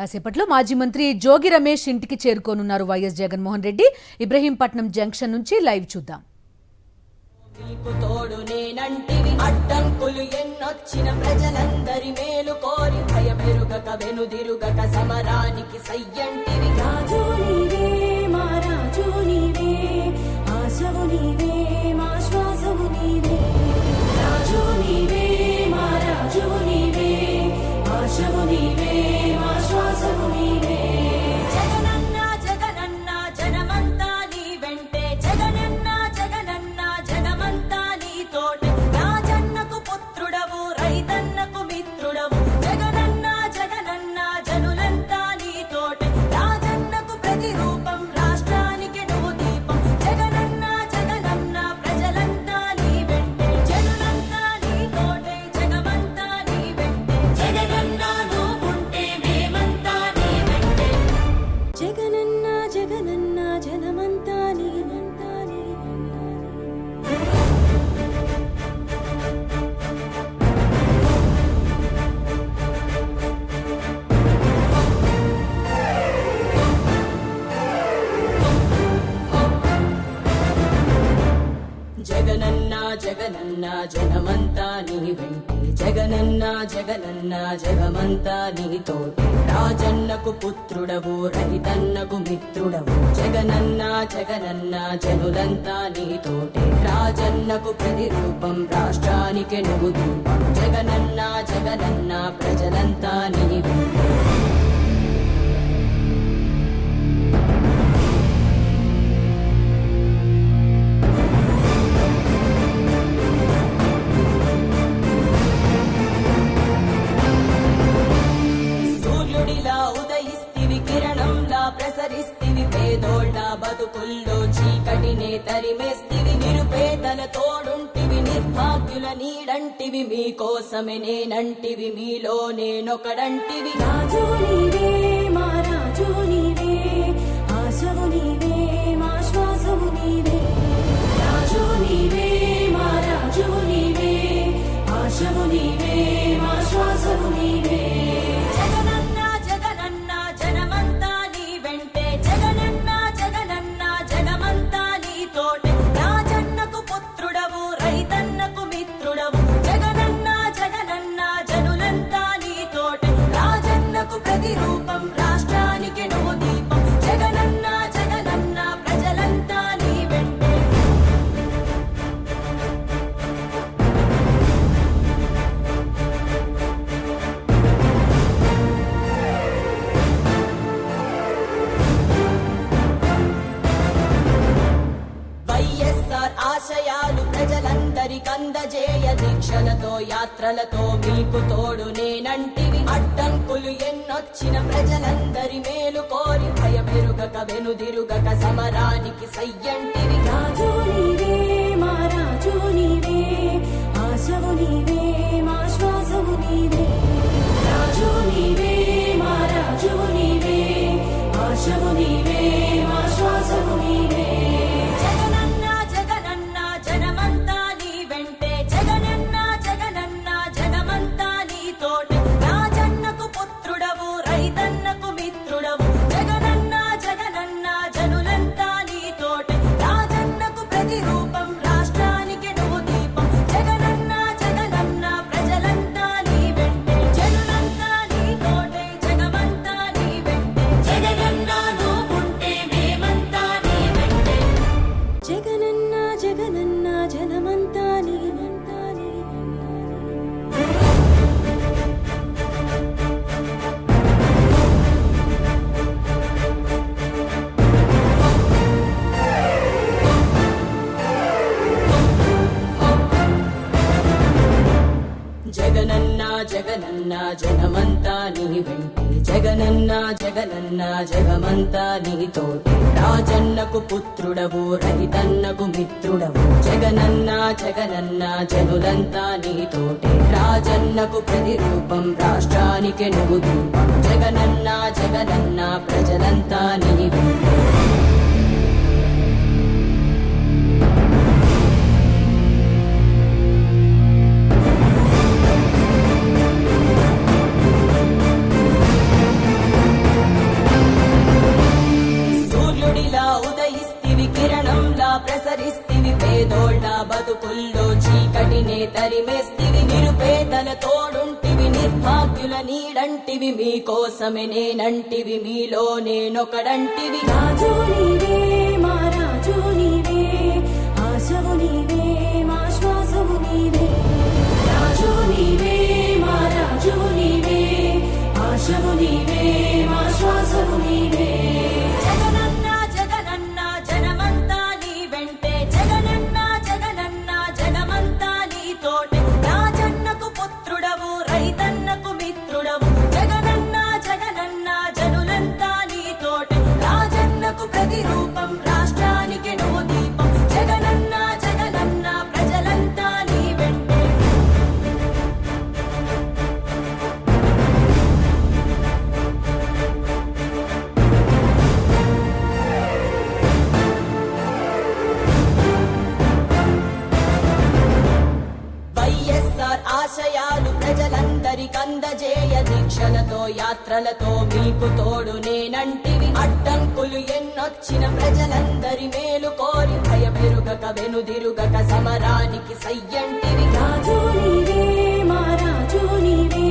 కాసేపట్లో మాజీ మంత్రి జోగి రమేష్ ఇంటికి చేరుకోనున్నారు వైఎస్ జగన్మోహన్ రెడ్డి. ఇబ్రహీంపట్నం జంక్షన్ నుంచి లైవ్ చూద్దాం. ప్రజలందరి మేలు కోరి భయమెరుగక వెనుదిరుగక సమరానికి సయ్యంటివి. రాజు నీవే మా రాజు నీవే, ఆశవు నీవే మా శ్వాసవు నీవే. రాజు నీవే మా రాజు నీవే, ఆశవు నీవే మా శ్వాసవు నీవే. జగనన్న జగనన్న జనమంతా నీ వెంటే, జగనన్న జగనన్న జనమంతా నీ తోటే. రాజన్నకు పుత్రుడవు రైతన్నకు మిత్రుడవు, జగనన్న జగనన్న జనులంతా నీ తోటే. రాజన్నకు ప్రతిరూపం రాష్ట్రానికి నువ్వు దీపం, జగనన్న జగనన్న ప్రజలంతా నీ వెంటే. జనులంతా నీ తోటే, జగమంతా నీ వెంటే. జగనన్న నువ్వుంటే మేమంతా నీ వెంటే. జగనన్న జగనన్న జనమంతా నీ వెంట నీ జగనన్న జగనన్న జనమంతా నీ వెంటే, జగనన్న జగనన్న జగమంతా నీ తోటే. రాజన్నకు పుత్రుడవు రైతన్నకు మిత్రుడవు, జగనన్న జగనన్న జనులంతా నీ తోటే. రాజన్నకు ప్రతిరూపం రాష్ట్రానికి నువ్వు దీపం, జగనన్న జగనన్న ప్రజలంతా నీ వెంటే. సూర్యుడిలా ఉదయిస్తివి, కిరణంలా ప్రసరిస్తివి. పేదోళ్ళ బతుకుల్లో చీకటినే తరిమేస్తివి, నిరుపేదల తోడుంటివి, నిర్భాగ్యుల నీడంటివి. మీకోసమే నేనంటివి, మీలో నేనొకడంటివి. రాజు నీవే మా రాజు నీవే, ఆశవు నీవే మా శ్వాసవు నీవే. రాజు నీవే మా రాజు నీవే, ఆశవు నీవే మా శ్వాసవు నీవే. జగనన్న జగనన్న జనమంతా నీ వెంటే, జగనన్న జగనన్న జగమంతా నీ తోటే. రాజన్నకు పుత్రుడవు రైతన్నకు మిత్రుడవు, జగనన్న జగనన్న జనులంతా నీ తోటే. రాజన్నకు ప్రతిరూపం రాష్ట్రానికి నువ్వు దీపం, జగనన్న జగనన్న ప్రజలంతా నీ వెంటే. వైఎస్ఆర్ ఆశయాలు ప్రజలందరికందజేయ, దీక్షలతో యాత్రలతో మీకు తోడు నేనంటివి. అడ్డంకులు ఎన్నొచ్చిన ప్రజలందరి మేలు కోరి భయమెరుగక వెనుదిరుగక సమరానికి సయ్యంటివి. రాజు నీవే మా రాజు నీవే, ఆశవు నీవే మా శ్వాసవు నీవే. రాజు నీవే మా రాజు నీవే, ఆశవు నీవే మా శ్వాసవు నీవే. జగనన్న జగనన్న జనమంతా నీ వెంటే, జగనన్న జగనన్న జగమంతా నీ తోటే. రాజన్నకు పుత్రుడవు రైతన్నకు మిత్రుడవు, జగనన్న జగనన్న జనులంతా నీ తోటే. రాజన్నకు ప్రతిరూపం రాష్ట్రానికి నువ్వు దీపం, జగనన్న జగనన్న ప్రజలంతా నీ వెంటే. జనులంతా నీ తోటే, జగమంతా నీ వెంటే. జగనన్న నువ్వుంటే మేమంతా నీ వెంటే. జగనన్న జగనన్న జనమంతా నీ వెంట నీ జగనన్న జగనన్న జనమంతా నీ వెంటే, జగనన్న జగనన్న జగమంతా నీ తోటే. రాజన్నకు పుత్రుడవు రైతన్నకు మిత్రుడవు, జగనన్న జగనన్న జనులంతా నీ తోటే. రాజన్నకు ప్రతిరూపం రాష్ట్రానికి నువ్వు దీపం, జగనన్న జగనన్న ప్రజలంతా నీ వెంటే. బతుకుల్లో చీకటినే తరిమేస్తివి, నిరుపేదల తోడుంటివి, నిర్భాగ్యుల నీడంటివి, మీకోసమే నేనంటివి, మీలో నేనొకడంటివి. రాజు నీవే మా రాజు నీవే, ఆశవు నీవే మా శ్వాసవు నీవే. రాజు నీవే మా రాజు నీవే, ఆశవు నీవే మా శ్వాసవు నీవే. జగనన్న జగనన్న జనమంతా నీ వెంటే, జగనన్న జగనన్న జనమంతా నీ తోటే. రాజన్నకు పుత్రుడవు, రైతన్నకు మిత్రుడవు, జగనన్న జగనన్న జనులంతా నీ తోటే. రాజన్నకు ప్రతిరూపం, రాష్ట్రానికి నువ్వు దీపం, జగనన్న జగనన్న ప్రజలంతా నీ వెంటే. వైఎస్ఆర్ ఆశయాలు ప్రజలందరికందజేయ, దీక్షలతో యాత్రలతో మీకు తోడు నేనంటివి. అడ్డంకులు ఎన్నొచ్చిన ప్రజలందరి మేలు కోరి, భయమెరుగక వెనుదిరుగక సమరానికి సయ్యంటివి. రాజు నీవే మా రాజు నీవే,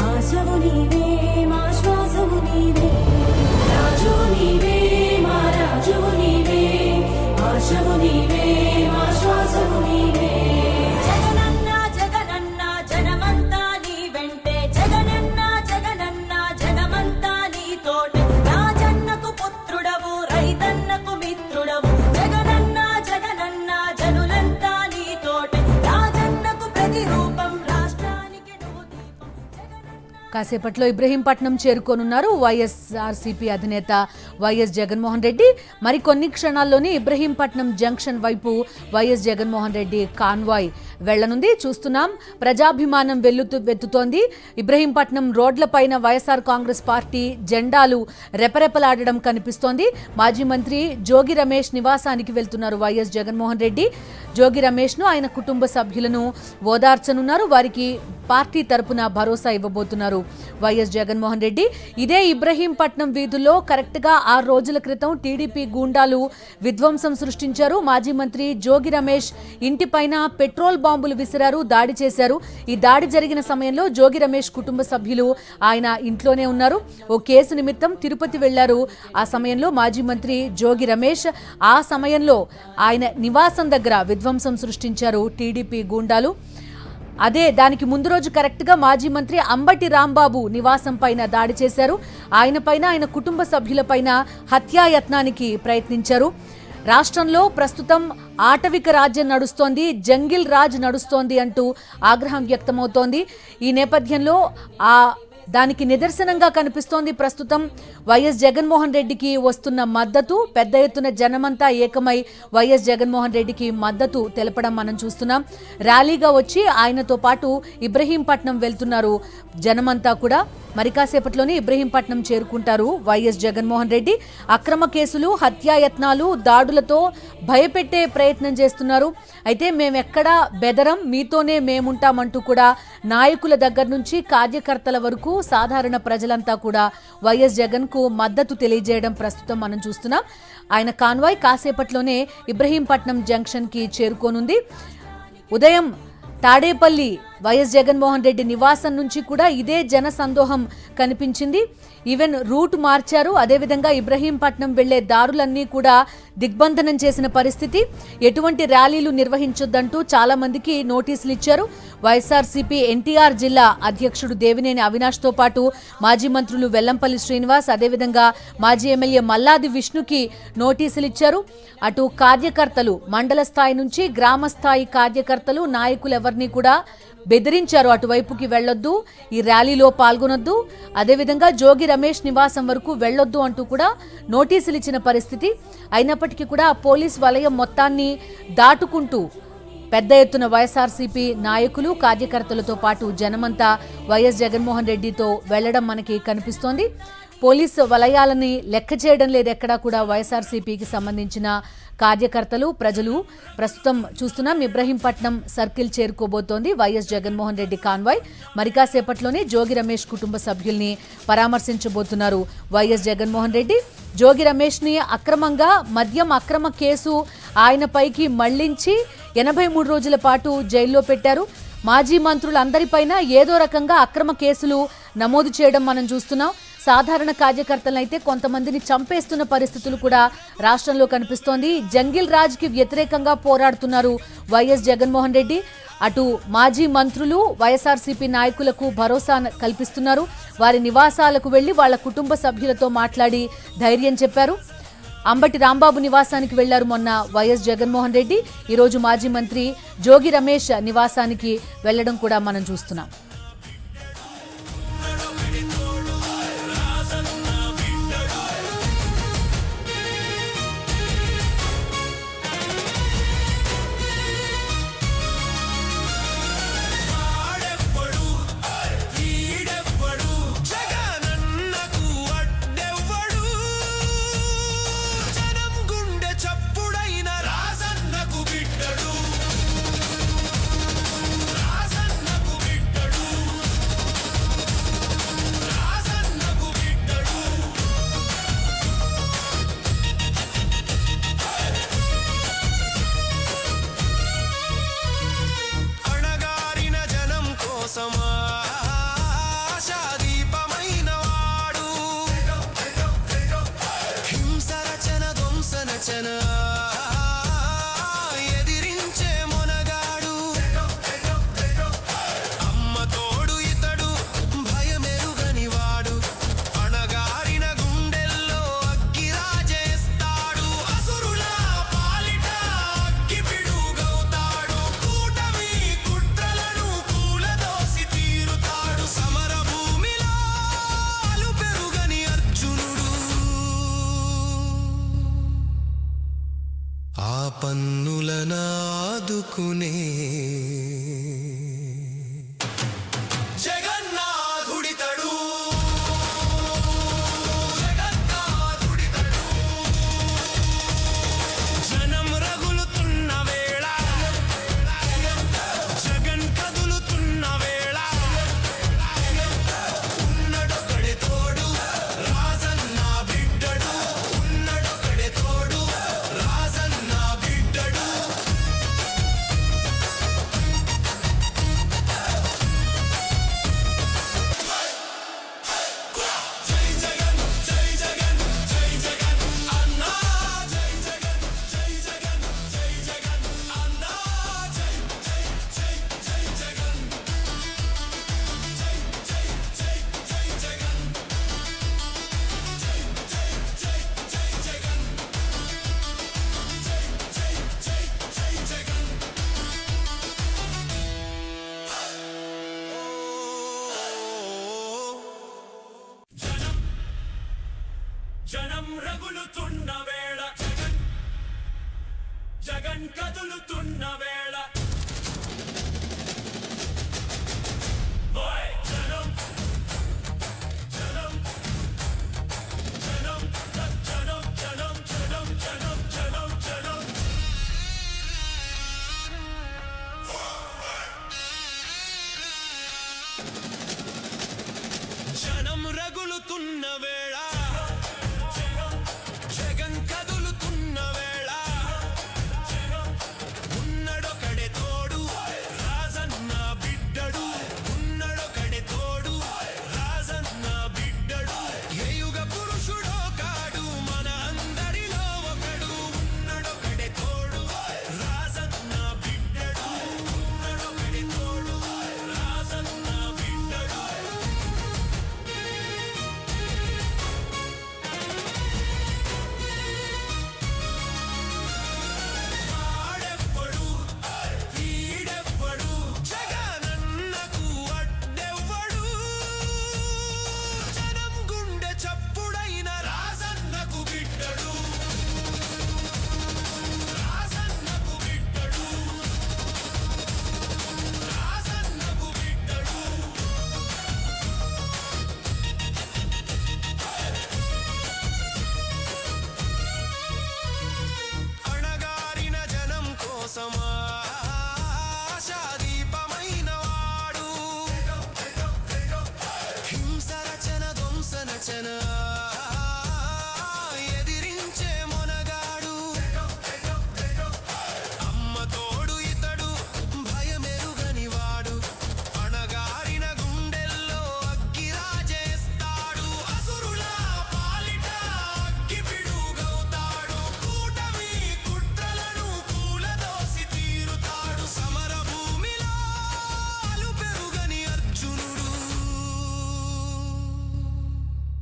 ఆశవు నీవే మా శ్వాసవు నీవే. రాజు నీవే మా రాజు నీవే, ఆశవు నీవే మా శ్వాసవు నీవే. జగనన్న జగనన్న జనమంతా నీ వెంటే, జగనన్న జగనన్న జనమంతా నీ తోటే. రాజన్నకు పుత్రుడవు, రైతన్నకు మిత్రుడవు, జగనన్న జగనన్న జనులంతా నీ తోటే. రాజన్నకు ప్రతిరూపం, రాష్ట్రానికి నువ్వు దీపం, జగనన్న. కాసేపట్లో ఇబ్రహీంపట్నం చేరుకోనున్నారు వైఎస్ఆర్సీపీ అధినేత వైఎస్ జగన్మోహన్ రెడ్డి. మరికొన్ని క్షణాల్లోనే ఇబ్రహీంపట్నం జంక్షన్ వైపు వైఎస్ జగన్మోహన్ రెడ్డి కాన్వాయ్ వెళ్లనుంది. చూస్తున్నాం, ప్రజాభిమానం వెత్తుతోంది. ఇబ్రహీంపట్నం రోడ్లపైన వైఎస్ఆర్ కాంగ్రెస్ పార్టీ జెండాలు రెపరెపలాడడం కనిపిస్తోంది. మాజీ మంత్రి జోగి రమేష్ నివాసానికి వెళ్తున్నారు వైఎస్ జగన్మోహన్ రెడ్డి. జోగి రమేష్ను ఆయన కుటుంబ సభ్యులను ఓదార్చనున్నారు. వారికి పార్టీ తరపున భరోసా ఇవ్వబోతున్నారు వైఎస్ జగన్మోహన్ రెడ్డి. ఇదే ఇబ్రహీంపట్నం వీధుల్లో కరెక్ట్గా 6 రోజుల క్రితం టీడీపీ గూండాలు విధ్వంసం సృష్టించారు. మాజీ మంత్రి జోగి రమేష్ ఇంటిపైన పెట్రోల్ బాంబులు విసిరారు, దాడి చేశారు. ఈ దాడి జరిగిన సమయంలో జోగి రమేష్ కుటుంబ సభ్యులు ఆయన ఇంట్లోనే ఉన్నారు. ఓ కేసు నిమిత్తం తిరుపతి వెళ్లారు. ఆ సమయంలో మాజీ మంత్రి జోగి రమేష్ ఆ సమయంలో ఆయన నివాసం దగ్గర విధ్వంసం సృష్టించారు టీడీపీ గూండాలు. అదే దానికి ముందు రోజు కరెక్ట్గా మాజీ మంత్రి అంబటి రాంబాబు నివాసం పైన దాడి చేశారు. ఆయన పైన, ఆయన కుటుంబ సభ్యులపైన హత్యాయత్నానికి ప్రయత్నించారు. రాష్ట్రంలో ప్రస్తుతం ఆటవిక రాజ్యం నడుస్తోంది, జంగిల్ రాజ్ నడుస్తోంది అంటూ ఆగ్రహం వ్యక్తమవుతోంది. ఈ నేపథ్యంలో దానికి నిదర్శనంగా కనిపిస్తోంది ప్రస్తుతం వైఎస్ జగన్మోహన్ రెడ్డికి వస్తున్న మద్దతు. పెద్ద ఎత్తున జనమంతా ఏకమై వైఎస్ జగన్మోహన్ రెడ్డికి మద్దతు తెలపడం మనం చూస్తున్నాం. ర్యాలీగా వచ్చి ఆయనతో పాటు ఇబ్రహీంపట్నం వెళ్తున్నారు జనమంతా కూడా. మరి కాసేపట్లోనే ఇబ్రహీంపట్నం చేరుకుంటారు వైఎస్ జగన్మోహన్ రెడ్డి. అక్రమ కేసులు, హత్యాయత్నాలు, దాడులతో భయపెట్టే ప్రయత్నం చేస్తున్నారు. అయితే మేమెక్కడా బెదరం, మీతోనే మేముంటామంటూ కూడా నాయకుల దగ్గర నుంచి కార్యకర్తల వరకు సాధారణ ప్రజలంతా కూడా వైఎస్ జగన్కు మద్దతు తెలియజేయడం ప్రస్తుతం మనం చూస్తున్నాం. ఆయన కాన్వాయ్ కాసేపట్లోనే ఇబ్రహీంపట్నం జంక్షన్కి చేరుకోనుంది. ఉదయం తాడేపల్లి వైఎస్ జగన్మోహన్ రెడ్డి నివాసం నుంచి కూడా ఇదే జన సందోహం కనిపించింది. ఈవెన్ రూట్ మార్చారు. అదేవిధంగా ఇబ్రహీంపట్నం వెళ్లే దారులన్నీ కూడా దిగ్బంధనం చేసిన పరిస్థితి. ఎటువంటి ర్యాలీలు నిర్వహించొద్దంటూ చాలా మందికి నోటీసులు ఇచ్చారు. వైఎస్ఆర్సీపీ ఎన్టీఆర్ జిల్లా అధ్యక్షుడు దేవినేని అవినాష్తో పాటు మాజీ మంత్రులు వెల్లంపల్లి శ్రీనివాస్, అదేవిధంగా మాజీ ఎమ్మెల్యే మల్లాది విష్ణుకి నోటీసులు ఇచ్చారు. అటు కార్యకర్తలు, మండల స్థాయి నుంచి గ్రామ స్థాయి కార్యకర్తలు, నాయకులు ఎవరిని కూడా బెదిరించారు. అటువైపుకి వెళ్లొద్దు, ఈ ర్యాలీలో పాల్గొనొద్దు, అదేవిధంగా జోగి రమేష్ నివాసం వరకు వెళ్లొద్దు అంటూ కూడా నోటీసులు ఇచ్చిన పరిస్థితి. అయినప్పటికీ కూడా పోలీస్ వలయం మొత్తాన్ని దాటుకుంటూ పెద్ద ఎత్తున వైఎస్ఆర్సీపీ నాయకులు, కార్యకర్తలతో పాటు జనమంతా వైఎస్ జగన్మోహన్ రెడ్డితో వెళ్లడం మనకి కనిపిస్తోంది. పోలీసు వలయాలని లెక్క చేయడం లేదు ఎక్కడా కూడా వైఎస్ఆర్సీపీకి సంబంధించిన కార్యకర్తలు, ప్రజలు. ప్రస్తుతం చూస్తున్నాం ఇబ్రహీంపట్నం సర్కిల్ చేరుకోబోతోంది వైఎస్ జగన్మోహన్ రెడ్డి కాన్వాయ్. మరి కాసేపట్లోనే జోగి రమేష్ కుటుంబ సభ్యుల్ని పరామర్శించబోతున్నారు వైఎస్ జగన్మోహన్ రెడ్డి. జోగి రమేష్ని అక్రమంగా మద్యం అక్రమ కేసు ఆయనపైకి మళ్లించి 83 రోజుల పాటు జైల్లో పెట్టారు. మాజీ మంత్రులందరిపైన ఏదో రకంగా అక్రమ కేసులు నమోదు చేయడం మనం చూస్తున్నాం. సాధారణ కార్యకర్తలైతే కొంతమందిని చంపేస్తున్న పరిస్థితులు కూడా రాష్ట్రంలో కనిపిస్తోంది. జంగిల్ రాజ్కి వ్యతిరేకంగా పోరాడుతున్నారు వైఎస్ జగన్మోహన్ రెడ్డి. అటు మాజీ మంత్రులు వైఎస్ఆర్సీపీ నాయకులకు భరోసా కల్పిస్తున్నారు. వారి నివాసాలకు వెళ్లి వాళ్ళ కుటుంబ సభ్యులతో మాట్లాడి ధైర్యం చెప్పారు. అంబటి రాంబాబు నివాసానికి వెళ్లారు మొన్న వైఎస్ జగన్మోహన్ రెడ్డి. ఈరోజు మాజీ మంత్రి జోగి రమేష్ నివాసానికి వెళ్లడం కూడా మనం చూస్తున్నాం. ఎదిరించే మొనగాడు అమ్మ తోడు ఇతడు భయమెరుగని వాడు అణగారిన గుండెల్లో అగ్గి రాజేస్తాడు అసురుల పాలిట అగ్గి పిడుగవుతాడు కూటమి కుట్రలను కూలదోసి తీరుతాడు సమర భూమిలో అలు పెరుగని అర్జునుడు ఆ పన్నులను ఆదుకునే జగన్నాథుడితడు జనం రగులుతున్న వేళ జగన్ కదులుతున్న వేళ ఉన్నడొకడే తోడు రాజన్న బిడ్డడు ఉన్నడొకడే తోడు రాజన్న బిడ్డడు జై జగన్ జై జగన్ జై జగన్ అన్నా జై జగన్ జై జగన్ జై జగన్ అన్నా జై జై జై జై జగన్ జై జై జై జై జగన్ జై జై జై జై జగన్ జై జై జై జై జగన్ జనం రగులుతున్న వేళ జగన్ కదులుతున్న వేళ